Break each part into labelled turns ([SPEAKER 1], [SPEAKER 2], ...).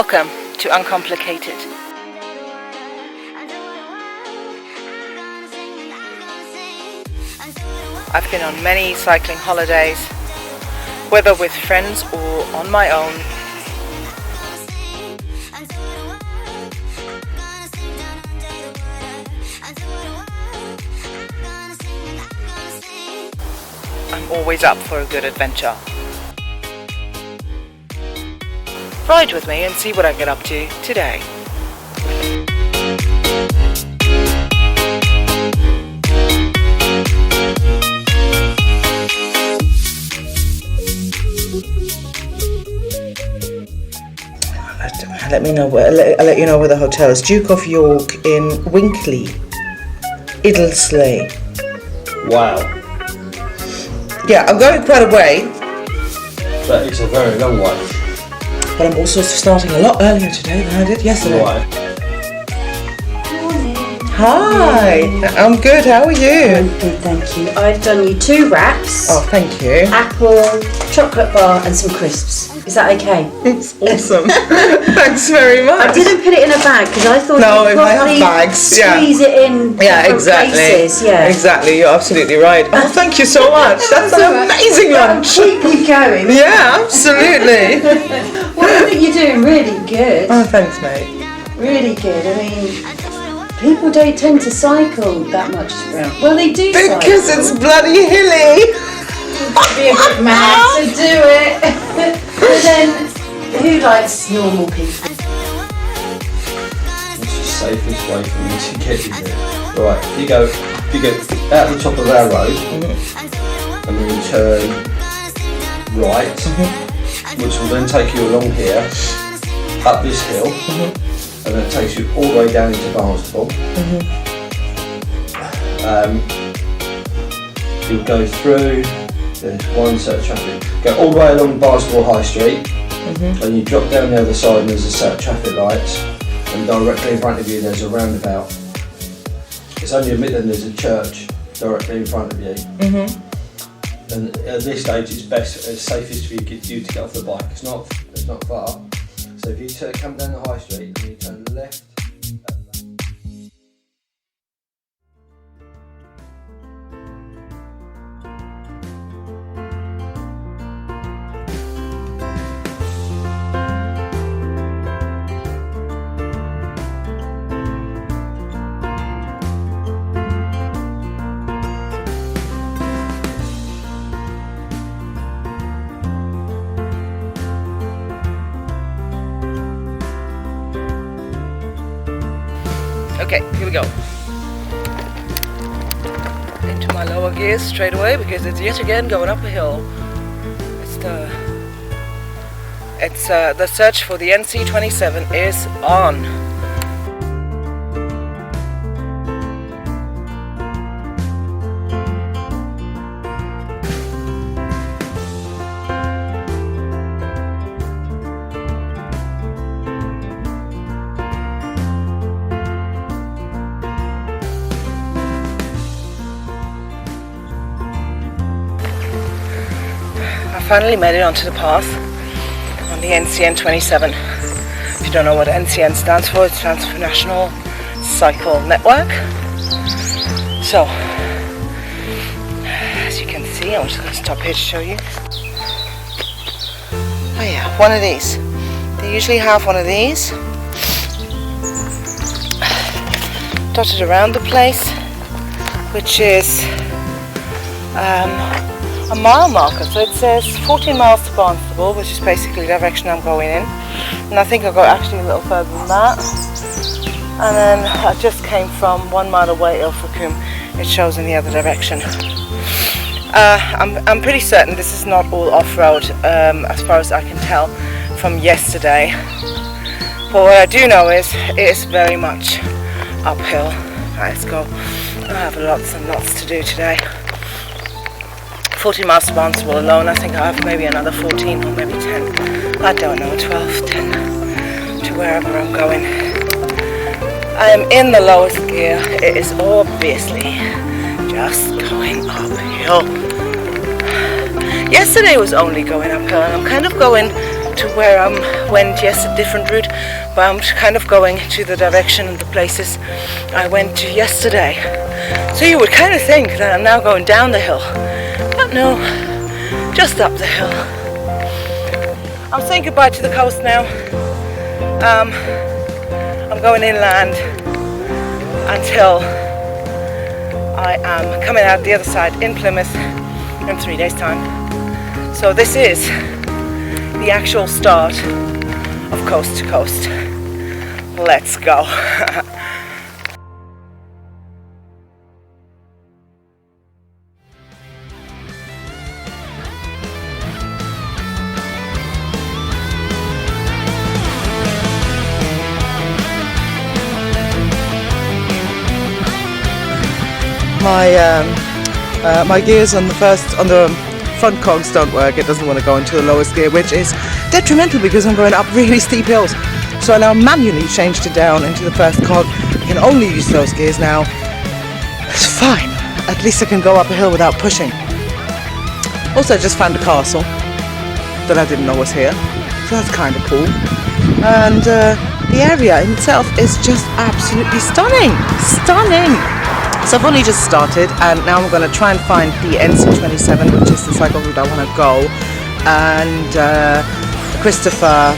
[SPEAKER 1] Welcome to Uncomplicated. I've been on many cycling holidays, whether with friends or on my own. I'm always up for a good adventure. Ride with me and see what I get up to today.
[SPEAKER 2] Let me know. I'll let you know where the hotel is. Duke of York in Winkley, Iddlesleigh.
[SPEAKER 3] Wow.
[SPEAKER 2] Yeah, I'm going quite a way.
[SPEAKER 3] But it's a very long way.
[SPEAKER 2] But I'm also starting a lot earlier today than I did yesterday.
[SPEAKER 3] Why?
[SPEAKER 2] Hi, I'm good. How are you?
[SPEAKER 4] I'm good, thank you. I've done you 2 wraps.
[SPEAKER 2] Oh, thank you.
[SPEAKER 4] Apple, chocolate bar and some crisps. Is that okay?
[SPEAKER 2] It's awesome. Thanks very much.
[SPEAKER 4] I didn't put it in a bag because I thought
[SPEAKER 2] No,
[SPEAKER 4] you'd
[SPEAKER 2] if I have
[SPEAKER 4] probably
[SPEAKER 2] bags,
[SPEAKER 4] squeeze it in different places. Yeah,
[SPEAKER 2] Exactly, you're absolutely right. Oh, thank you so much. That's an amazing lunch.
[SPEAKER 4] Keep me going.
[SPEAKER 2] Yeah, absolutely.
[SPEAKER 4] Well, I think you're doing really good.
[SPEAKER 2] Oh, thanks, mate.
[SPEAKER 4] Really good. I mean, people don't tend to cycle that much around. Well, they do
[SPEAKER 2] Because
[SPEAKER 4] cycle.
[SPEAKER 2] it's bloody hilly.
[SPEAKER 4] Be a bit mad to do it. But then, who likes normal people?
[SPEAKER 3] It's the safest way for me to get you there. Right, you go out the top of our road and then you turn right, which will then take you along here, up this hill, and then it takes you all the way down into Barnstaple. You'll go through, there's one set of traffic, go all the way along Barnstaple High Street, and you drop down the other side and there's a set of traffic lights, and directly in front of you there's a roundabout. It's only a bit, then there's a church directly in front of you. And at this stage it's safest for you to get off the bike. It's not far. So if you come down the high street and you turn left.
[SPEAKER 1] Okay, here we go. Into my lower gears straight away because it's yet again going up a hill. The search for the NC27 is on. I finally made it onto the path on the NCN27. If you don't know what NCN stands for, it stands for National Cycle Network. So, as you can see, I'm just going to stop here to show you. Oh yeah, one of these. They usually have one of these dotted around the place, which is a mile marker, so it says 14 miles to Barnstaple, which is basically the direction I'm going in, and I think I'll go actually a little further than that, and then I just came from 1 mile away, Ilfracombe, it shows in the other direction. I'm pretty certain this is not all off-road, as far as I can tell from yesterday, but what I do know is it is very much uphill. Let's go. I have lots and lots to do today. 14 miles to Barnstaple alone, I think I have maybe another 14 or maybe 10, I don't know, 12, 10, to wherever I'm going. I am in the lowest gear, it is obviously just going uphill. Yesterday was only going uphill and I'm kind of going to where I went. Yes, a different route, but I'm kind of going to the direction and the places I went to yesterday. So you would kind of think that I'm now going down the hill, but no, just up the hill. I'm saying goodbye to the coast now. I'm going inland until I am coming out the other side in Plymouth in 3 days' time. So this is the actual start of coast to coast. Let's go.
[SPEAKER 2] My gears on the front cogs don't work. It doesn't want to go into the lowest gear, which is detrimental because I'm going up really steep hills. So I now manually changed it down into the first cog. I can only use those gears now. It's fine. At least I can go up a hill without pushing. Also, I just found a castle that I didn't know was here, so that's kind of cool. And the area in itself is just absolutely stunning. Stunning. So I've only just started, and now I'm going to try and find the NC27, which is the cycle route I want to go. And Christopher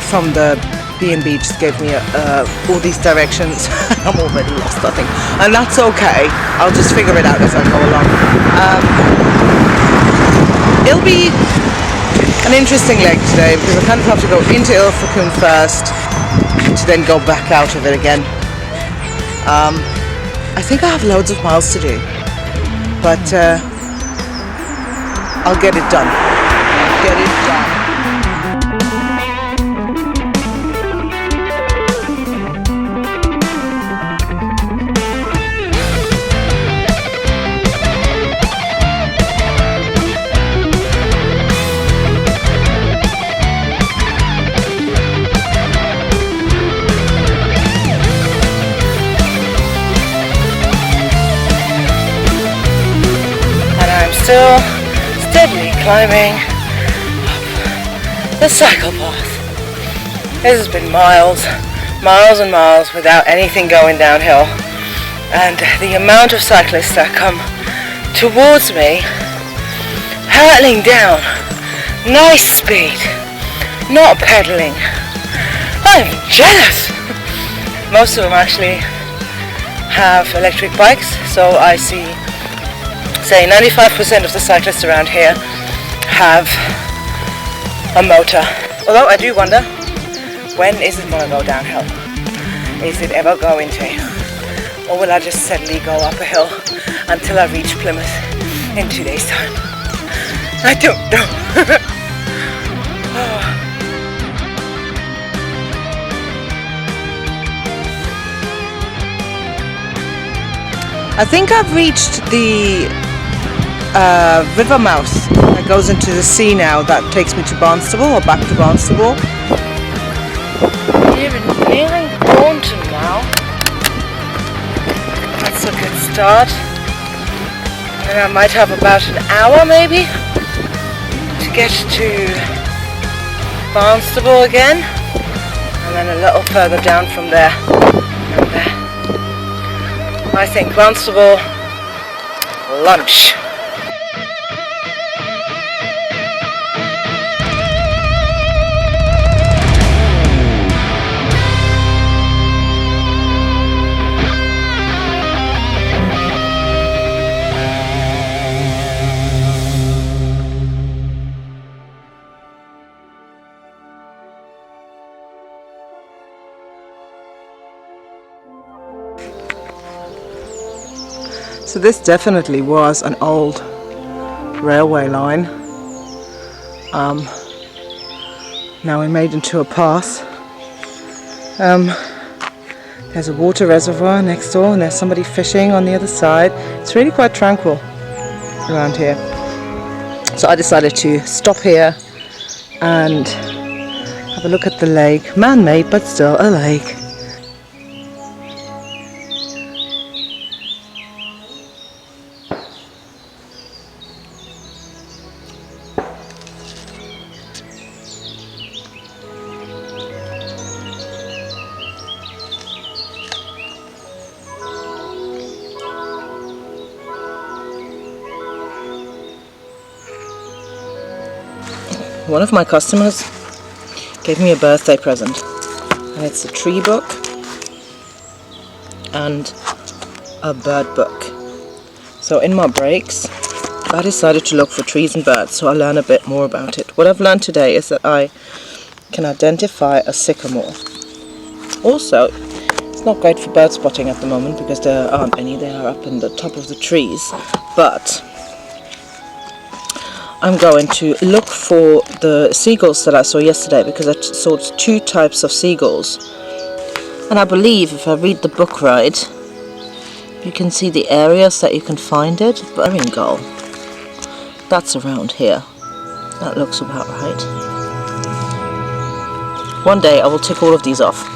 [SPEAKER 2] from the B&B just gave me all these directions. I'm already lost, I think, and that's okay. I'll just figure it out as I go along. It'll be an interesting leg today because I kind of have to go into Ilfracombe first to then go back out of it again. I think I have loads of miles to do, but I'll get it done. Get it done.
[SPEAKER 1] Still steadily climbing up the cycle path. This has been miles and miles without anything going downhill, and the amount of cyclists that come towards me hurtling down, nice speed, not pedaling. I'm jealous. Most of them actually have electric bikes, so I see say 95% of the cyclists around here have a motor. Although I do wonder, when is it going to go downhill? Is it ever going to? Or will I just steadily go up a hill until I reach Plymouth in 2 days' time? I don't know.
[SPEAKER 2] I think I've reached the river mouth that goes into the sea now, that takes me to Barnstable, or back to Barnstable.
[SPEAKER 1] We're nearing Thornton now. That's a good start. And I might have about an hour maybe to get to Barnstable again, and then a little further down from there. And there. I think Barnstable lunch.
[SPEAKER 2] So this definitely was an old railway line. Now we made into a path. There's a water reservoir next door, and there's somebody fishing on the other side. It's really quite tranquil around here. So I decided to stop here and have a look at the lake. Man-made, but still a lake. one of my customers gave me a birthday present, and it's a tree book and a bird book. So in my breaks I decided to look for trees and birds, so I learn a bit more about it. What I've learned today is that I can identify a sycamore. Also, it's not great for bird spotting at the moment because there aren't any, they are up in the top of the trees, but I'm going to look for the seagulls that I saw yesterday, because I saw 2 types of seagulls, and I believe if I read the book right, you can see the areas that you can find it. Herring gull, that's around here, that looks about right. One day I will tick all of these off.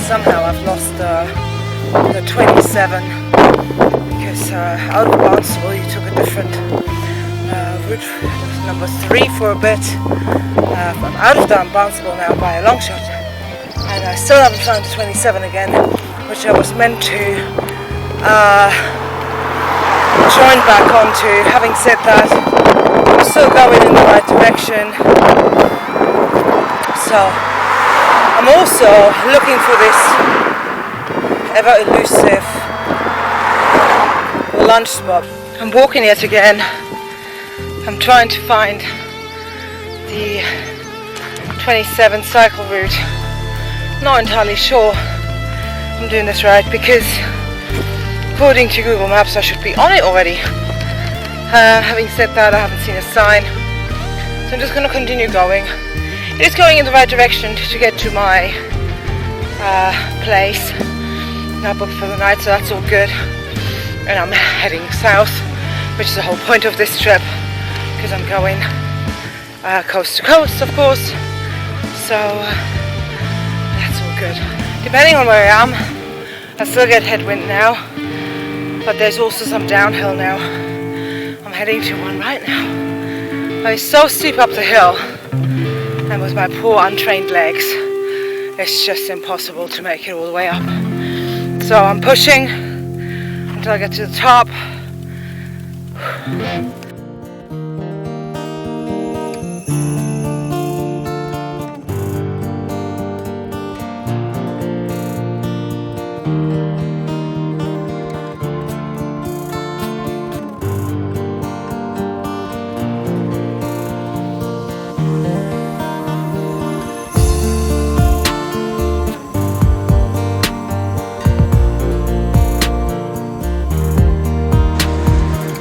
[SPEAKER 1] Somehow I've lost the 27 because out of Barnstable you took a different route, number 3 for a bit. I'm out of Barnstable now by a long shot, and I still haven't found the 27 again, which I was meant to join back onto. Having said that, I'm still going in the right direction, so I'm also looking for this ever elusive lunch spot. I'm walking yet again. I'm trying to find the 27 cycle route. Not entirely sure I'm doing this right, because according to Google Maps I should be on it already. Having said that, I haven't seen a sign, so I'm just going to continue going. It's going in the right direction to get to my place. Now booked for the night, so that's all good. And I'm heading south, which is the whole point of this trip, because I'm going coast to coast, of course. So that's all good. Depending on where I am, I still get headwind now, but there's also some downhill now. I'm heading to one right now. But it's so steep up the hill, and with my poor untrained legs, it's just impossible to make it all the way up. So I'm pushing until I get to the top.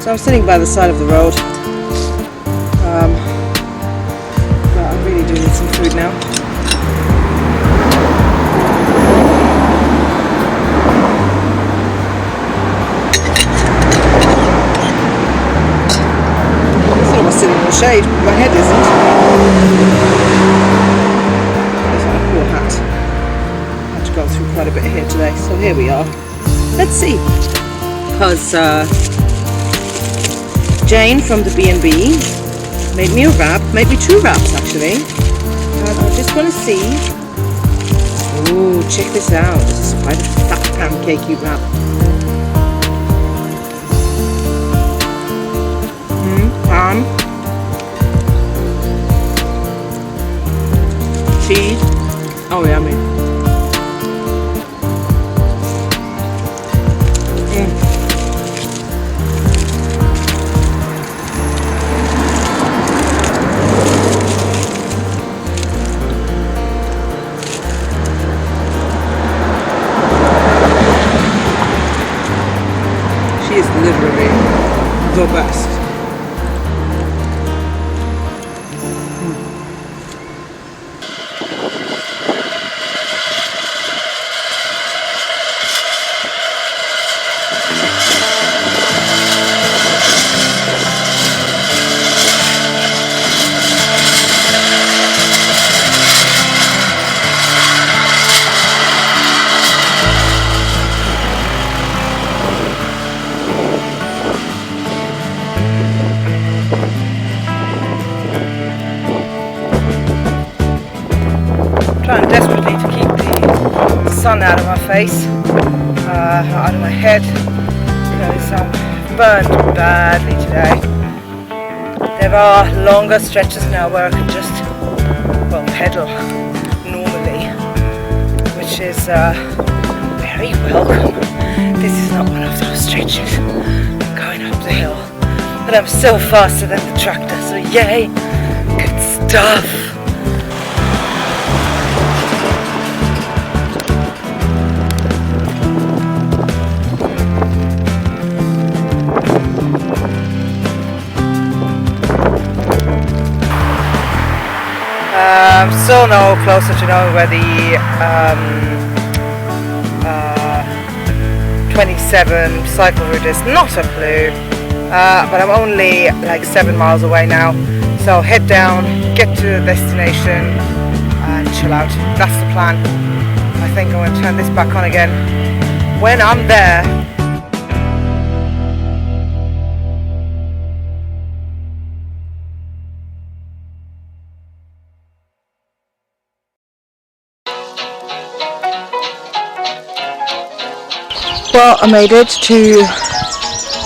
[SPEAKER 2] So I'm sitting by the side of the road, but I really do need some food now. I thought I was sitting in the shade, but my head isn't. There's my poor hat. I had to go quite a bit here today, so here we are. Let's see. Because Jane from the B&B made me a wrap, made me 2 wraps actually. And I just want to see. Ooh, check this out. This is quite a fat pancakey wrap. Ham. Cheese. Oh, yummy. She is literally the best.
[SPEAKER 1] Trying desperately to keep the sun out of my face, out of my head, because I'm burned badly today. There are longer stretches now where I can just, well, pedal normally, which is very welcome. This is not one of those stretches going up the hill, but I'm still faster than the tractor, so yay, good stuff. I'm still no closer to knowing where the 27 cycle route is, not a clue, but I'm only like 7 miles away now, so head down, get to the destination and chill out. That's the plan. I think I'm going to turn this back on again when I'm there.
[SPEAKER 2] Well, I made it to,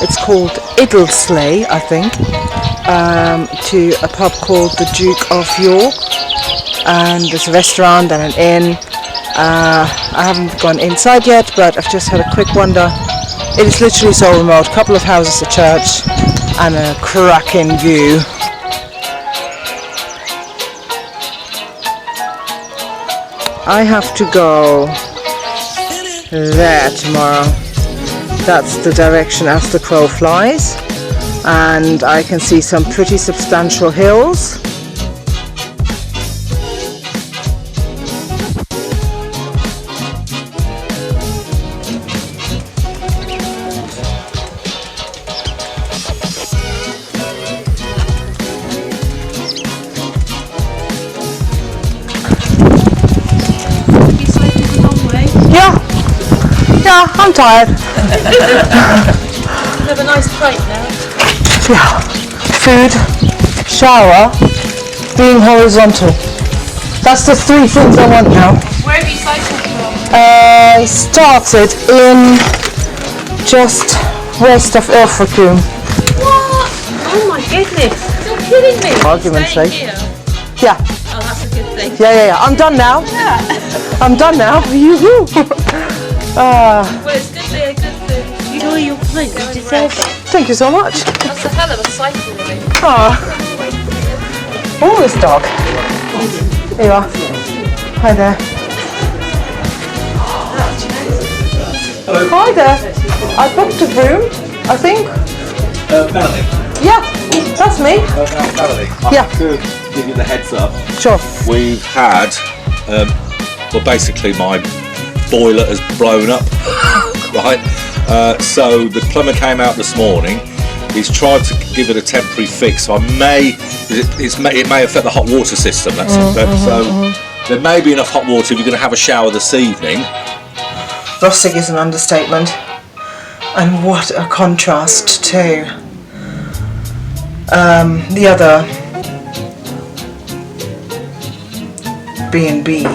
[SPEAKER 2] it's called Iddlesley, I think, to a pub called the Duke of York, and there's a restaurant and an inn. I haven't gone inside yet, but I've just had a quick wander. It is literally so remote, a couple of houses, a church, and a cracking view. I have to go there tomorrow. That's the direction as the crow flies, and I can see some pretty substantial hills. Yeah, I'm tired.
[SPEAKER 4] Have a nice break now.
[SPEAKER 2] Yeah, food, shower, being horizontal. That's the 3 things I want now.
[SPEAKER 4] Where have you cycled from?
[SPEAKER 2] I started in just west of Ilfracombe.
[SPEAKER 4] What? Oh my goodness. You're kidding me.
[SPEAKER 2] Argument's
[SPEAKER 4] Staying
[SPEAKER 2] sake.
[SPEAKER 4] here?
[SPEAKER 2] Yeah.
[SPEAKER 4] Oh, that's a good thing.
[SPEAKER 2] Yeah. I'm done now.
[SPEAKER 4] Yeah.
[SPEAKER 2] I'm done now. Yoo-hoo.
[SPEAKER 4] Well, it's good to enjoy your pint. You deserve it.
[SPEAKER 2] Thank you so much.
[SPEAKER 4] That's a hell of a cycle, really.
[SPEAKER 2] Oh, this dog. Here you are. Hi there.
[SPEAKER 3] Hello.
[SPEAKER 2] Hi there. I booked a room, I think.
[SPEAKER 3] Melanie.
[SPEAKER 2] Yeah, that's me.
[SPEAKER 3] Melanie. I
[SPEAKER 2] Yeah.
[SPEAKER 3] have to give you the heads up.
[SPEAKER 2] Sure.
[SPEAKER 5] We've had, well, basically my boiler has blown up, right? So the plumber came out this morning. He's tried to give it a temporary fix. So it may affect the hot water system. So there may be enough hot water if you're going to have a shower this evening.
[SPEAKER 2] Rossig is an understatement. And what a contrast to the other B&B.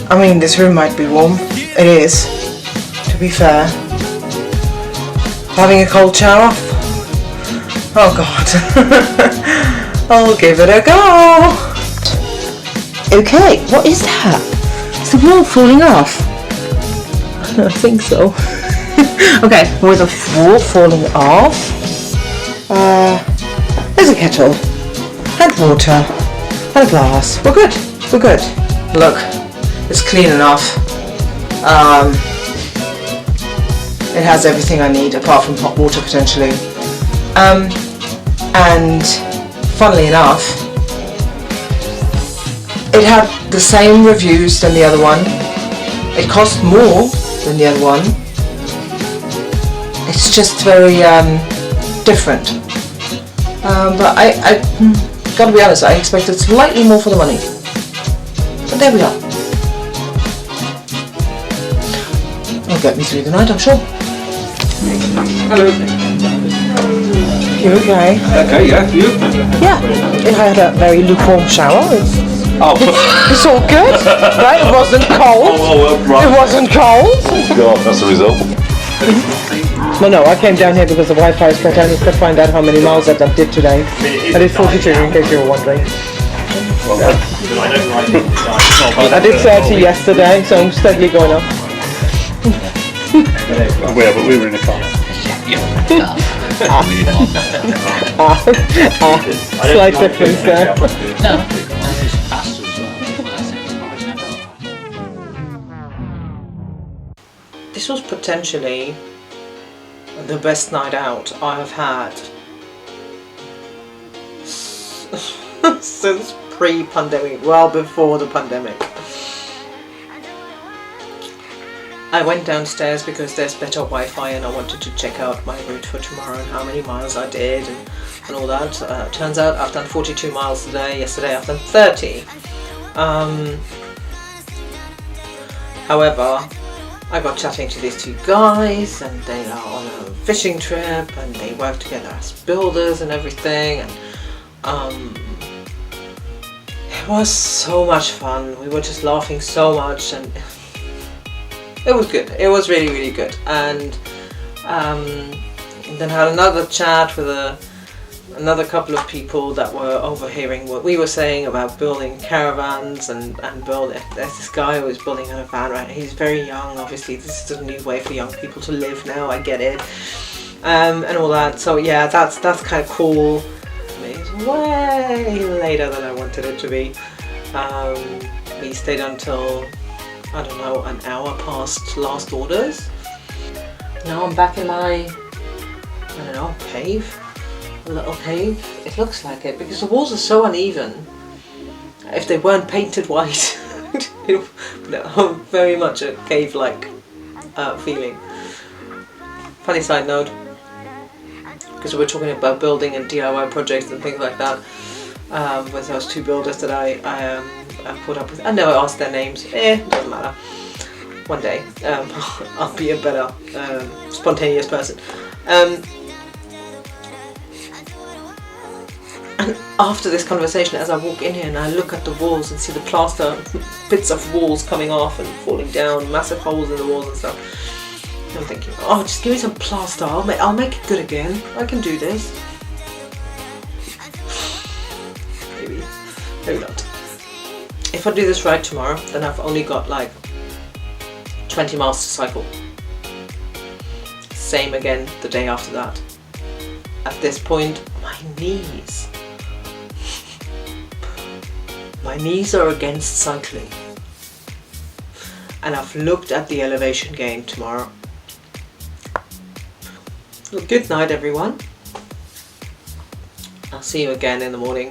[SPEAKER 2] I mean, this room might be warm. It is, to be fair. Having a cold shower? Oh God. I'll give it a go. Okay, what is that? Is the wall falling off? I think so. Okay, with the wall falling off, there's a kettle, and water, and a glass. We're good. We're good. Look, it's clean enough. It has everything I need apart from hot water potentially. And funnily enough, it had the same reviews than the other one. It cost more than the other one. It's just very different. But I gotta be honest, I expected slightly more for the money. But there we are. It'll get me through the night, I'm sure.
[SPEAKER 5] Hello.
[SPEAKER 2] You okay?
[SPEAKER 5] Okay, yeah, you?
[SPEAKER 2] Yeah. I had a very lukewarm shower. It's all good, right? It wasn't cold.
[SPEAKER 5] Right.
[SPEAKER 2] It wasn't cold.
[SPEAKER 5] God, that's the result.
[SPEAKER 2] No, I came down here because the Wi-Fi is cut down. I could find out how many miles I did today. I did 42 in case you were wondering. I did 30 yesterday, so I'm steadily going up.
[SPEAKER 6] Well, but we were in a car.
[SPEAKER 2] Slight difference there. This was potentially the best night out I have had since pre-pandemic, well before the pandemic. I went downstairs because there's better Wi-Fi and I wanted to check out my route for tomorrow and how many miles I did and all that. Turns out I've done 42 miles today. Yesterday I've done 30. However, I got chatting to these two guys and they are on a fishing trip and they work together as builders and everything, and it was so much fun. We were just laughing so much and it was good. It was really, really good. And then had another chat with another couple of people that were overhearing what we were saying about building caravans and building. There's this guy who was building a van, right? He's very young, obviously. This is a new way for young people to live now. I get it, and all that. So yeah, that's kind of cool. I mean, it's way later than I wanted it to be. We stayed until, I don't know, an hour past last orders. Now I'm back in my, I don't know, cave. A little cave. It looks like it because the walls are so uneven. If they weren't painted white, it would have very much a cave-like feeling. Funny side note, because we're talking about building and DIY projects and things like that, with those two builders that I put up with. I never asked their names. Doesn't matter. One day I'll be a better spontaneous person. And after this conversation, as I walk in here and I look at the walls and see the plaster, bits of walls coming off and falling down, massive holes in the walls and stuff, I'm thinking, oh, just give me some plaster, I'll make it good again. I can do this. Maybe not. If I do this right tomorrow, then I've only got like 20 miles to cycle. Same again the day after that. At this point, my knees are against cycling. And I've looked at the elevation gain tomorrow. Well, good night everyone. I'll see you again in the morning.